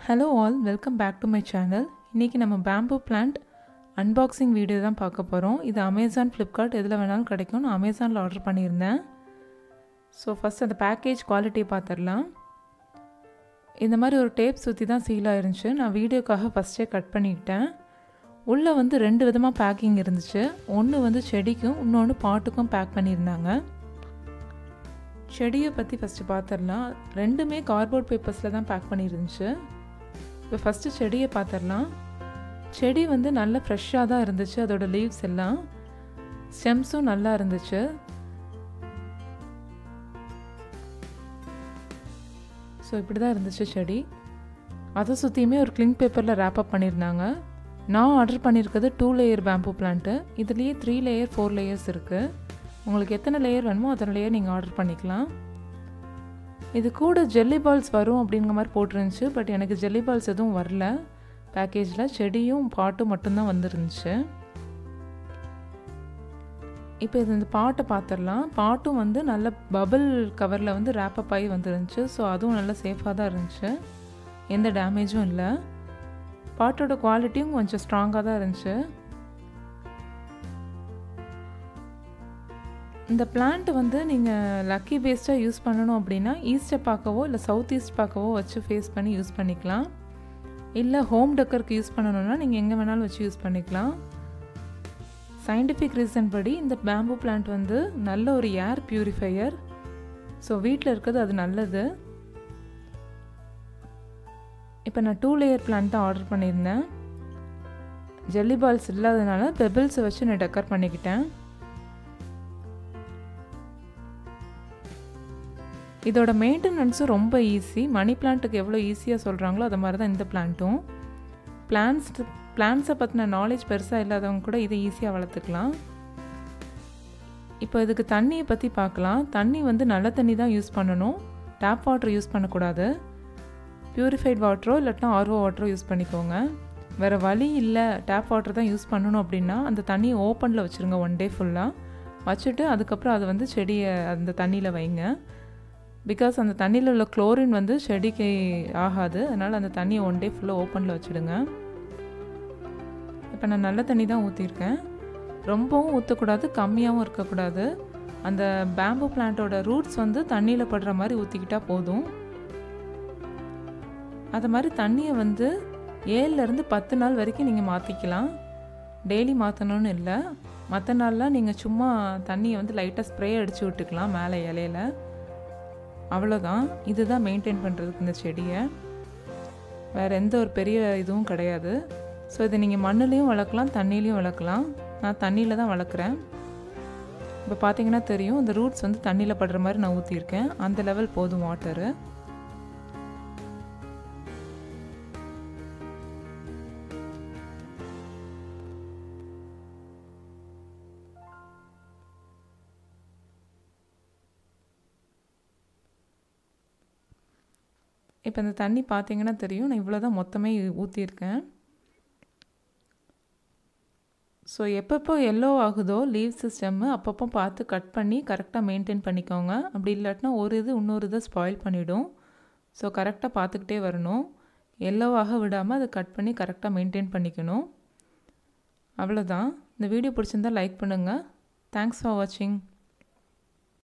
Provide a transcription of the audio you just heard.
Hello all, welcome back to my channel. இன்னைக்கு நம்ம bamboo plant unboxing video தான் பார்க்க போறோம். இது Amazon, Flipkart எதுல வேணாலும் கிடைக்கும். நான் Amazonல ஆர்டர் பண்ணியிருந்தேன். So first அந்த பேக்கேஜ் குவாலிட்டி பார்த்தறலாம். இந்த மாதிரி ஒரு டேப் சுத்தி தான் சீல் ஆயிருந்துச்சு. நான் வீடியோக்காக ஃபர்ஸ்டே கட் பண்ணிட்டேன். உள்ள வந்து ரெண்டு விதமா பேக்கிங் இருந்துச்சு. ஒன்னு வந்து செடிக்கும் இன்னொன்னு பாட்டுக்கும் பேக் பண்ணியிருந்தாங்க. செடியை பற்றி ஃபஸ்ட்டு பார்த்துடலாம். ரெண்டுமே கார்ட்போர்ட் பேப்பர்ஸில் தான் பேக் பண்ணியிருந்துச்சு. இப்போ ஃபஸ்ட்டு செடியை பார்த்துடலாம். செடி வந்து நல்லா ஃப்ரெஷ்ஷாக தான் இருந்துச்சு. அதோட லீவ்ஸ் எல்லாம் ஸ்டெம்ஸும் நல்லா இருந்துச்சு. ஸோ இப்படி தான் இருந்துச்சு செடி. அதை சுற்றியுமே ஒரு கிளிங் பேப்பரில் ரேப்அப் பண்ணியிருந்தாங்க. நான் ஆர்டர் பண்ணியிருக்கிறது 2 லேயர் பேம்பூ பிளான்ட்டு. இதுலேயே 3 லேயர் 4 லேயர்ஸ் இருக்குது. உங்களுக்கு எத்தனை லேயர் வேணுமோ அத்தனை லேயர் நீங்கள் ஆர்டர் பண்ணிக்கலாம். இது கூட ஜெல்லி பால்ஸ் வரும் அப்படிங்கிற மாதிரி போட்டிருந்துச்சு. பட் எனக்கு ஜெல்லி பால்ஸ் எதுவும் வரல பேக்கேஜில். செடியும் பாட்டும் மட்டும்தான் வந்துருந்துச்சு. இப்போ இது இந்த பாட்டை பார்த்துடலாம். பாட்டும் வந்து நல்ல பபிள் கவரில் வந்து ரேப்பப் ஆகி வந்துருந்துச்சு. ஸோ அதுவும் நல்லா சேஃபாக தான் இருந்துச்சு. எந்த டேமேஜும் இல்லை. பாட்டோட குவாலிட்டியும் கொஞ்சம் ஸ்ட்ராங்காக தான் இருந்துச்சு. இந்த பிளான்ட் வந்து நீங்கள் லக்கி பேஸ்டாக யூஸ் பண்ணணும் அப்படின்னா ஈஸ்ட்டை பார்க்கவோ இல்லை சவுத் ஈஸ்ட் பார்க்கவோ வச்சு ஃபேஸ் பண்ணி யூஸ் பண்ணிக்கலாம். இல்லை ஹோம் டெக்கருக்கு யூஸ் பண்ணணுன்னா நீங்கள் எங்கே வேணாலும் வச்சு யூஸ் பண்ணிக்கலாம். சயின்டிஃபிக் ரீசன் படி இந்த பேம்பூ பிளான்ட் வந்து நல்ல ஒரு ஏர் பியூரிஃபையர். ஸோ வீட்டில் இருக்கிறது அது நல்லது. இப்போ நான் 2 லேயர் பிளான்ட் தான் ஆர்டர் பண்ணியிருந்தேன். ஜெல்லி பால்ஸ் இல்லாததுனால பெபிள்ஸை வச்சு நான் டெக்கர் பண்ணிக்கிட்டேன். இதோட மெயின்டெனன்ஸும் ரொம்ப ஈஸி. மணி பிளான்ட்டுக்கு எவ்வளோ ஈஸியாக சொல்கிறாங்களோ அது மாதிரி தான் இந்த பிளான்ட்டும். பிளான்ட்ஸை பற்றின நாலேஜ் பெருசாக இல்லாதவங்க கூட இதை ஈஸியாக வளர்த்துக்கலாம். இப்போ இதுக்கு தண்ணியை பற்றி பார்க்கலாம். தண்ணி வந்து நல்ல தண்ணி தான் யூஸ் பண்ணணும். டேப் வாட்டர் யூஸ் பண்ணக்கூடாது. பியூரிஃபைட் வாட்டரோ இல்லாட்டினா ஆர்ஓ வாட்டரோ யூஸ் பண்ணிக்கோங்க. வேறு வழி இல்லை, டேப் வாட்டர் தான் யூஸ் பண்ணணும் அப்படின்னா அந்த தண்ணியை ஓப்பனில் வச்சுருங்க 1 டே ஃபுல்லாக வச்சுட்டு அதுக்கப்புறம் அதை வந்து செடியை அந்த தண்ணியில் வைங்க. பிகாஸ் அந்த தண்ணியில் உள்ள குளோரின் வந்து செடிக்கு ஆகாது. அதனால் அந்த தண்ணியை 1 டே ஃபுல்லாக ஓப்பனில் வச்சுடுங்க. இப்போ நான் நல்ல தண்ணி தான் ஊற்றிருக்கேன். ரொம்பவும் ஊற்றக்கூடாது, கம்மியாகவும் இருக்கக்கூடாது. அந்த பேம்பூ பிளான்ட்டோட ரூட்ஸ் வந்து தண்ணியில் படுற மாதிரி ஊற்றிக்கிட்டால் போதும். அது மாதிரி தண்ணியை வந்து 7லேருந்து 10 நாள் வரைக்கும் நீங்கள் மாற்றிக்கலாம். டெய்லி மாற்றணும்னு இல்லை. மற்ற நாள்லாம் நீங்கள் சும்மா தண்ணியை வந்து லைட்டாக ஸ்ப்ரே அடித்து விட்டுக்கலாம் மேலே இலையில். அவ்வளோதான். இதுதான் மெயின்டைன் பண்ணுறதுக்கு இந்த செடியை. வேறு எந்த ஒரு பெரிய இதுவும் கிடையாது. ஸோ இதை நீங்கள் மண்ணுலேயும் வளர்க்கலாம், தண்ணியிலையும் வளர்க்கலாம். நான் தண்ணியில் தான் வளர்க்குறேன். இப்போ பார்த்தீங்கன்னா தெரியும், இந்த ரூட்ஸ் வந்து தண்ணியில் படுற மாதிரி நான் ஊற்றிருக்கேன். அந்த லெவல் போதும் வாட்டரு. இப்போ இந்த தண்ணி பார்த்தீங்கன்னா தெரியும், நான் இவ்வளோ தான் மொத்தமே ஊற்றிருக்கேன். ஸோ எப்பப்போ எல்லோ ஆகுதோ லீவ்ஸ் ஸ்டெம்மு அப்பப்போ பார்த்து கட் பண்ணி கரெக்டாக மெயின்டைன் பண்ணிக்கோங்க. அப்படி இல்லாட்டினா ஒரு இது இன்னொரு இதை ஸ்பாயில் பண்ணிவிடும். ஸோ கரெக்டாக பார்த்துக்கிட்டே வரணும். எல்லோவாக விடாமல் அதை கட் பண்ணி கரெக்டாக மெயின்டைன் பண்ணிக்கணும். அவ்வளோதான். இந்த வீடியோ பிடிச்சிருந்தால் லைக் பண்ணுங்கள். தேங்க்ஸ் ஃபார் வாட்சிங்.